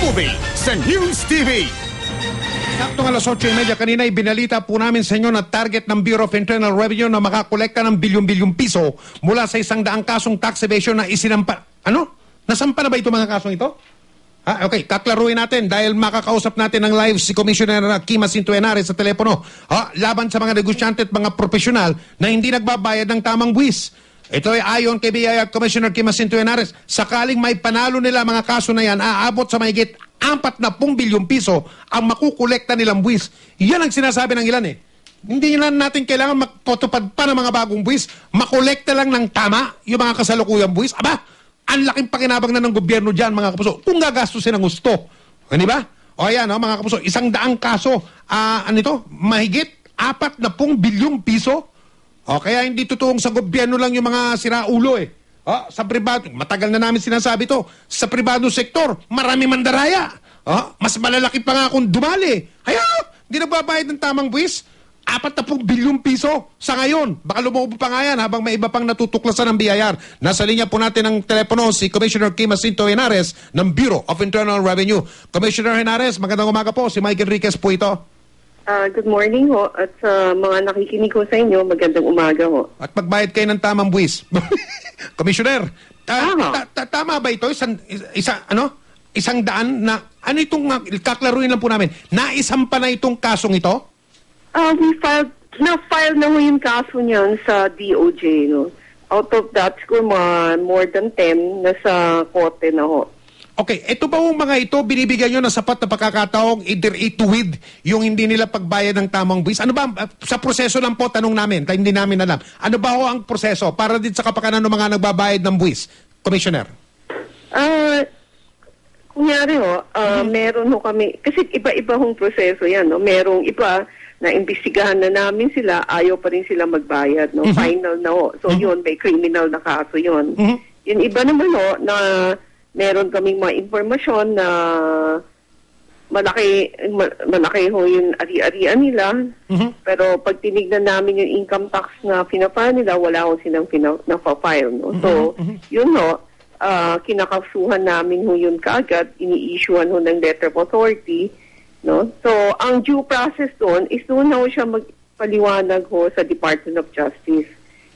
Movie sa News TV. Saktong alas 8:30 kanina, ibinalita po namin sa inyo na target ng Bureau of Internal Revenue na makakolekta ng bilyon-bilyong piso mula sa 100 kasong tax evasion na isinampa. Ano? Nasampa na ba ito mga kasong ito? Okay, kaklaruin natin dahil makakausap natin ng live si Commissioner Kim Jacinto Henares sa telepono. Laban sa mga negosyante at mga profesional na hindi nagbabayad ng tamang buwis. Ito ay ayon kay BIR Commissioner Kim Jacinto Henares, sakaling may panalo nila mga kaso na yan, aabot sa mahigit 40 bilyong piso ang makukolekta nilang buwis. Yan ang sinasabi ng ilan eh. Hindi lang natin kailangan magpotopad pa ng mga bagong buwis, makolekta lang ng tama yung mga kasalukuyang buwis. Aba, ang laking pakinabang na ng gobyerno dyan mga kapuso, kung gagastusin ang gusto. Hindi ba? O yan mga kapuso, 100 kaso, mahigit 40 bilyong piso. O kaya hindi totoong sa gobyerno lang yung mga siraulo eh. Sa pribado, matagal na namin sinasabi to, sa pribado sektor, marami mandaraya. Mas malalaki pa nga kung dumali. Hindi nagbabayad ng tamang buwis. 40 bilyong piso sa ngayon. Baka lumubo pa nga yan habang may iba pang natutuklasan ng BIR. Nasa linya po natin ng telepono si Commissioner Kim Jacinto Henares ng Bureau of Internal Revenue. Commissioner Henares, magandang umaga po. Si Mike Enriquez po ito. Good morning ho. At sa mga nakikinig ko sa inyo, magandang umaga ho. At magbayad kayo ng tamang buwis. Commissioner, tama ba ito? Isang daan na, ano itong, kaklaruin lang po namin, naisampa na itong kasong ito? Na-file na ho yung kaso niyan sa DOJ. No? Out of that, siguro more than 10 nasa korte na ho. Okay, ito ba yung mga ito, binibigyan nyo na sapat na pagkakataong either ituwid yung hindi nila pagbayad ng tamang buwis? Ano ba, sa proseso lang po, tanong namin, hindi namin alam. Ano ba ho ang proseso para din sa kapakanan ng mga nagbabayad ng buwis? Commissioner? Kunyari ho, meron ho kami, kasi iba-iba hong proseso yan, no? Merong iba na imbestigahan na namin sila, ayaw pa rin sila magbayad, no? Final na ho. So yun, may criminal na kaso yun. Yung iba naman ho, na meron kaming mga impormasyon na malaki ho yung ari-arian nila. Pero pag tinignan namin yung income tax na pinapile nila, wala ho silang na-file. No? So, yun ho, kinakasuhan namin ho yun kaagad, ini-issuean ho ng letter of authority. No? So, ang due process doon is doon ho siya magpaliwanag ho sa Department of Justice.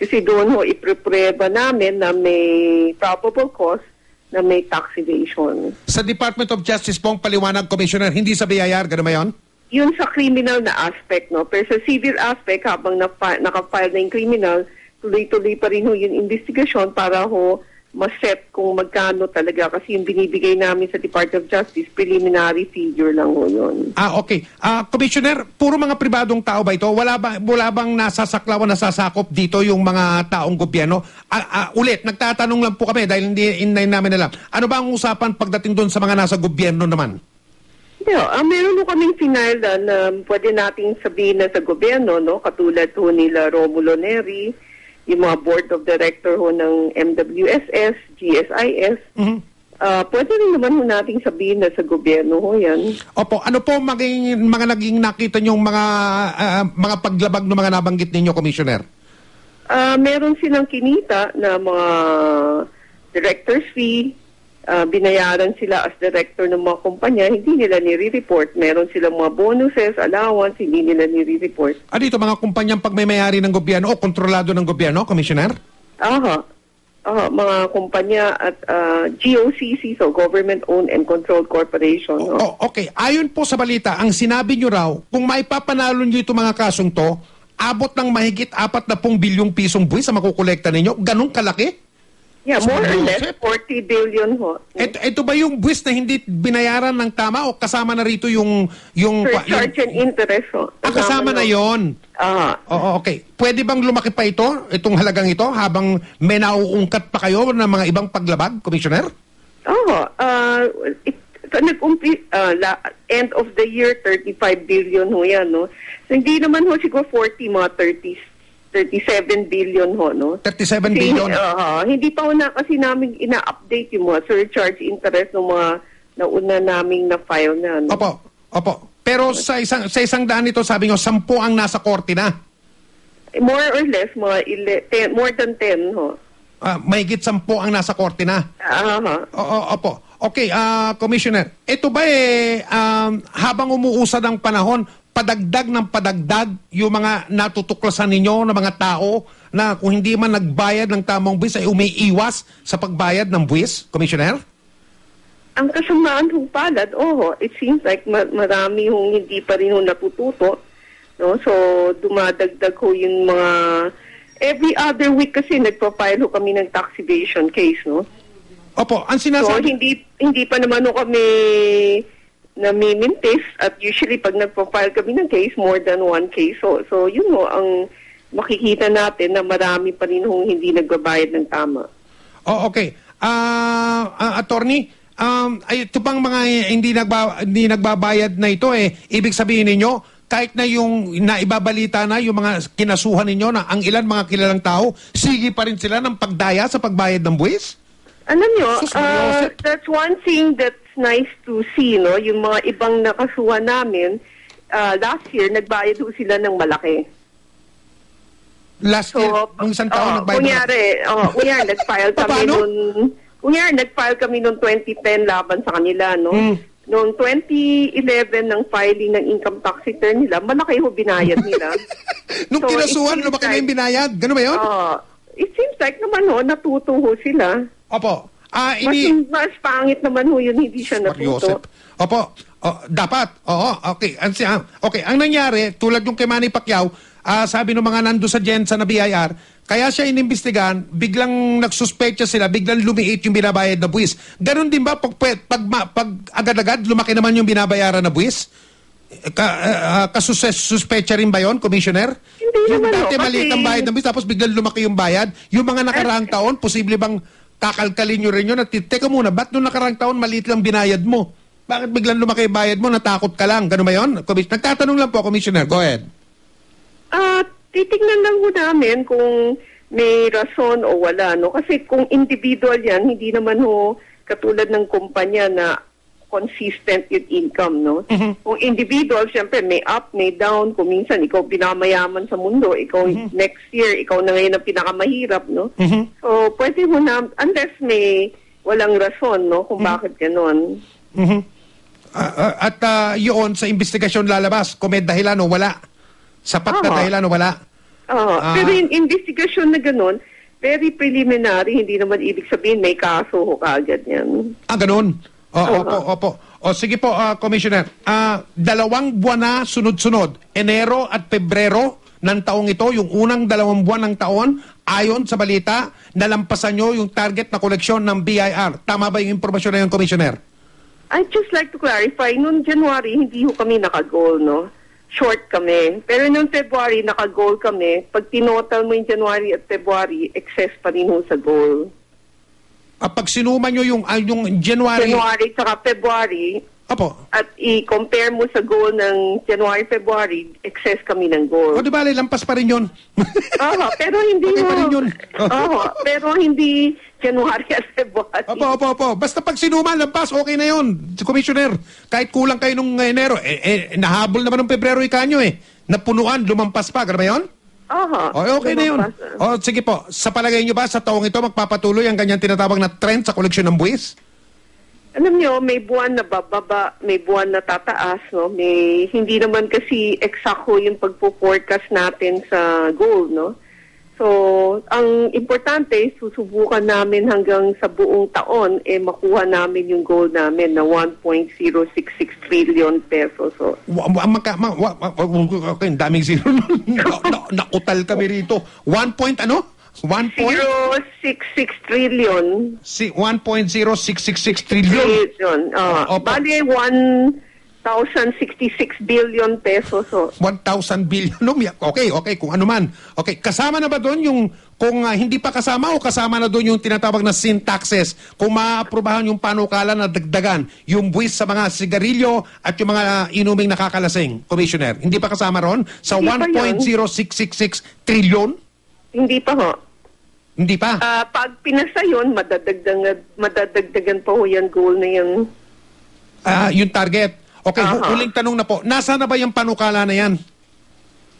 Kasi doon ho ipre-prueba namin na may probable cause na may tax evasion. Sa Department of Justice pong paliwanag, Commissioner, hindi sa BIR, gano'n ba yun? Yun sa criminal na aspect, no? Pero sa civil aspect, habang nakafile na yung criminal, tuloy-tuloy pa rin ho yung investigation para ho ma-set kung magkano talaga. Kasi yung binibigay namin sa Department of Justice, preliminary figure lang ho yun. Okay. Commissioner, puro mga pribadong tao ba ito? Wala bang nasasaklaw o nasasakop dito yung mga taong gobyerno? Ulit, nagtatanong lang po kami dahil hindi namin alam. Ano ba ang usapan pagdating doon sa mga nasa gobyerno naman? Meron ho kaming final na pwede nating sabihin na sa gobyerno, no? Katulad ho nila Romulo Neri, yung mga board of director ho ng MWSS, GSIS. Pwede rin naman ho nating sabihin na sa gobyerno ho yan. Opo, ano po mga naging nakita nyong mga paglabag ng mga nabanggit ninyo, Commissioner? Meron silang kinita na mga director's fee, binayaran sila as director ng mga kumpanya, hindi nila nire-report. Meron silang mga bonuses, allowance, hindi nila nire-report. Dito mga kumpanyang pagmay-mayari ng gobyerno o kontrolado ng gobyerno, Commissioner? Mga kumpanya at GOCC, so Government-Owned and Controlled Corporation. Okay. Ayon po sa balita, ang sinabi nyo raw, kung maipapanalo nyo itong mga kasong to, abot ng mahigit 40 bilyong pisong buwis sa makukolekta ninyo? Ganong kalaki? Yeah, more or less, 40 billion ho. Ito ba yung buwis na hindi binayaran ng tama o kasama na rito yung surcharge and interest ho? Kasama na yon. Okay. Pwede bang lumaki pa itong halagang ito habang may nauungkat pa kayo ng mga ibang paglabag, Commissioner? End of the year, 35 billion ho yan, no? So, hindi naman ho siguro 40, mga 37 billion ho, no? 37 billion? Hindi pa ho na kasi namin ina-update yung mga surcharge interest ng mga nauna naming na-file na, no? Opo. Pero sa isang daan ito, sabi nyo, 10 ang nasa korte na? More or less, more than 10 ho. Mahigit 10 ang nasa korte na? Aha. Opo. Okay, Commissioner, ito ba habang umuusad ang panahon, padagdag ng padagdag yung mga natutuklasan ninyo ng mga tao na kung hindi man nagbayad ng tamang buwis ay umiiwas sa pagbayad ng buwis, Commissioner? Ang kasamaan hong palad, it seems like marami hong hindi pa rin hong natututo. No? So, dumadagdag ho yung mga... Every other week kasi nagpa-file ho kami ng tax evasion case, no? Opo, ang So, sinasabi... hindi pa naman ho kami namimintis at usually pag nagpa-file kami ng case, more than one case. So yun ho, ang makikita natin na marami pa rin hong hindi nagbabayad ng tama. Oh, okay. Attorney, ito bang mga hindi nagbabayad na ito ibig sabihin ninyo, kahit na yung naibabalita na yung mga kinasuhan ninyo na ang ilan mga kilalang tao, sige pa rin sila ng pagdaya sa pagbayad ng buwis? Alam nyo, Sus, Mariosep. that's one thing that's nice to see, no? Yung mga ibang nakasuhan namin, last year, nagbayad ho sila ng malaki. Last year, ang isang taon nagbayad kunyari, nag-file kami Paano? nag-file kami noong 2010 laban sa kanila, no? Noong 2011 ng filing ng income tax return nila, malaki ho binayad nila. Nung So, kinasuhan, it seems lumaki na yung binayad? Ganun ba yun? It seems like naman ho, natuto ho sila. Opo. Mas pangit naman ho yun, hindi siya natuto. Joseph. Opo. Dapat. Oo. Okay. Okay. Ang nangyari, tulad yung kay Manny Pacquiao, sabi ng mga nando sa Jensa na BIR, kaya siya inimbestigahan, biglang nagsuspecha sila, biglang lumiit yung binabayad na buwis. Ganon din ba pag agad-agad lumaki naman yung binabayaran na buwis? Kasuspecha rin ba yun, Commissioner? Hindi yung naman dati maliit ang bayad ng buwis, tapos biglang lumaki yung bayad. Yung mga nakaraang taon, posible bang kakalkalin nyo rin yun at teka muna, ba't nung nakaraang taon maliit lang binayad mo? Bakit biglang lumaki yung bayad mo, natakot ka lang? Ganun ba yun? Nagtatanong lang po, Commissioner. Go ahead. Titignan lang ho namin kung may rason o wala, no? Kasi kung individual yan, hindi naman ho katulad ng kumpanya na consistent yung income, no? Kung individual, syempre may up, may down. Kung minsan ikaw pinakamayaman sa mundo, ikaw next year, ikaw na ngayon ang pinakamahirap, no? So, pwede mo na, unless may walang rason, no? Kung bakit ganon. At yun, sa investigasyon lalabas, kung may dahilan o wala. Sapat na dahilan o wala. Pero yung investigasyon na ganon, very preliminary, hindi naman ibig sabihin may kaso ho kaagad yan. Ganun. Opo. Sige po, Commissioner. 2 buwan na sunod-sunod, Enero at Pebrero ng taong ito, yung unang 2 buwan ng taon, ayon sa balita, nalampasan nyo yung target na koleksyon ng BIR. Tama ba yung impormasyon na yun, Commissioner? I'd just like to clarify, noong January, hindi ho kami naka-goal, no? Short kami. Pero noong February, naka-goal kami. Pag tinotal mo yung January at February, excess pa rin ho sa goal. Pag sinuman nyo yung January tsaka February, Opo. at i-compare mo sa goal ng January, February, excess kami ng goal. Di ba, lampas pa rin yun. Pero hindi Okay pa rin yun. pero hindi January at February. Opo. Basta pag sinuman, lampas, okay na yun, Commissioner. Kahit kulang kayo nung Enero, nahabol naman ng Pebrero ikanyo Napunuan, lumampas pa, gano'n ba yun? Okay na yun. Sige po, sa palagay nyo ba sa taong ito magpapatuloy ang ganyan tinatawag na trend sa koleksyon ng buwis? Alam nyo, may buwan na bababa, may buwan na tataas, no? Hindi naman kasi eksakto yung pagpo-forecast natin sa goal, no? So, ang importante, susubukan namin hanggang sa buong taon, makuha namin yung goal namin na 1.066 trillion pesos. So, okay, daming zero. Nakutal kami rito. 1.066 trillion. 1.0666 trillion. Bali, 1,066 billion pesos. 1,000 billion. Okay, kung ano man. Okay, kasama na ba doon yung, kung hindi pa kasama o kasama na doon yung tinatawag na sin taxes, kung maaprubahan yung panukala na dagdagan, yung buwis sa mga sigarilyo at yung mga inuming nakakalasing, Commissioner? Hindi pa kasama ron sa 1.0666 trillion? Hindi pa ho. Hindi pa? Pag pinasa yun, madadagdagan pa ho yan goal na yun. Yung target. Okay, huling tanong na po. Nasaan na ba yung panukala na yan?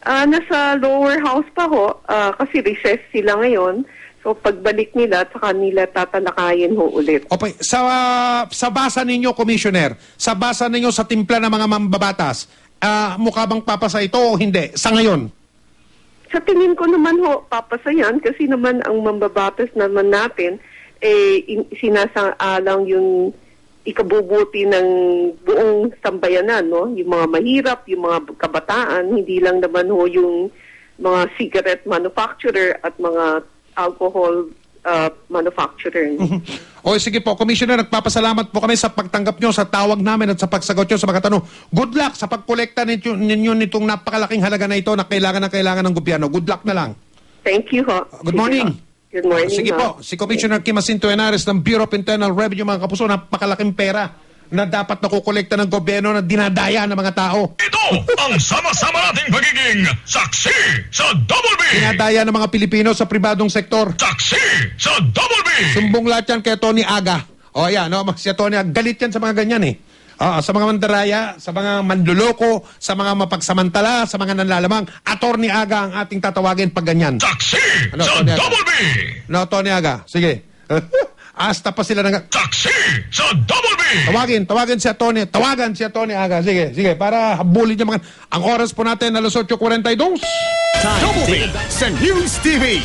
Nasa lower house pa ho, kasi recess sila ngayon. So pagbalik nila, saka nila tatalakayin ho ulit. Okay, sa basa ninyo, Commissioner, sa basa ninyo sa timpla ng mga mambabatas, mukha bang papasa ito o hindi? Sa ngayon? Sa tingin ko naman ho, papasayan kasi naman ang mambabatas naman natin, sinasaalang yung ikabubuti ng buong sambayanan, no? Yung mga mahirap, yung mga kabataan, hindi lang naman ho yung mga cigarette manufacturer at mga alcohol manufacturer. O sige po, Commissioner, nagpapasalamat po kami sa pagtanggap nyo sa tawag namin at sa pagsagot nyo sa mga tanong. Good luck sa pagkolekta ninyo nitong napakalaking halaga na ito na kailangan ng gobyerno. Good luck na lang. Thank you ho. Good morning. Good morning. Sige po, si Commissioner Kim Jacinto Henares ng Bureau of Internal Revenue, mga kapuso, napakalaking pera na dapat nakukolekta ng gobyerno na dinadaya ng mga tao. Ito ang sama-sama nating pagiging saksi sa Double B! Dinadaya ng mga Pilipino sa pribadong sektor. Saksi sa Double B! Sumbong lahat yan kay Tony Aga. O ayan, no, si Tony Aga, galit yan sa mga ganyan eh. Sa mga mandaraya, sa mga manluloko, sa mga mapagsamantala, sa mga nanlalamang, Attorney Aga ang ating tatawagin pag ganyan. Saksi sa Tony Aga? Double B! No, Tony Aga, sige. Asta pa sila ng... Saksi sa Double B! Tawagan si Tony. Tawagan si Tony Aga. Sige, para habulin niya mga... Ang oras po natin, alas 8:42. Double B sa News TV.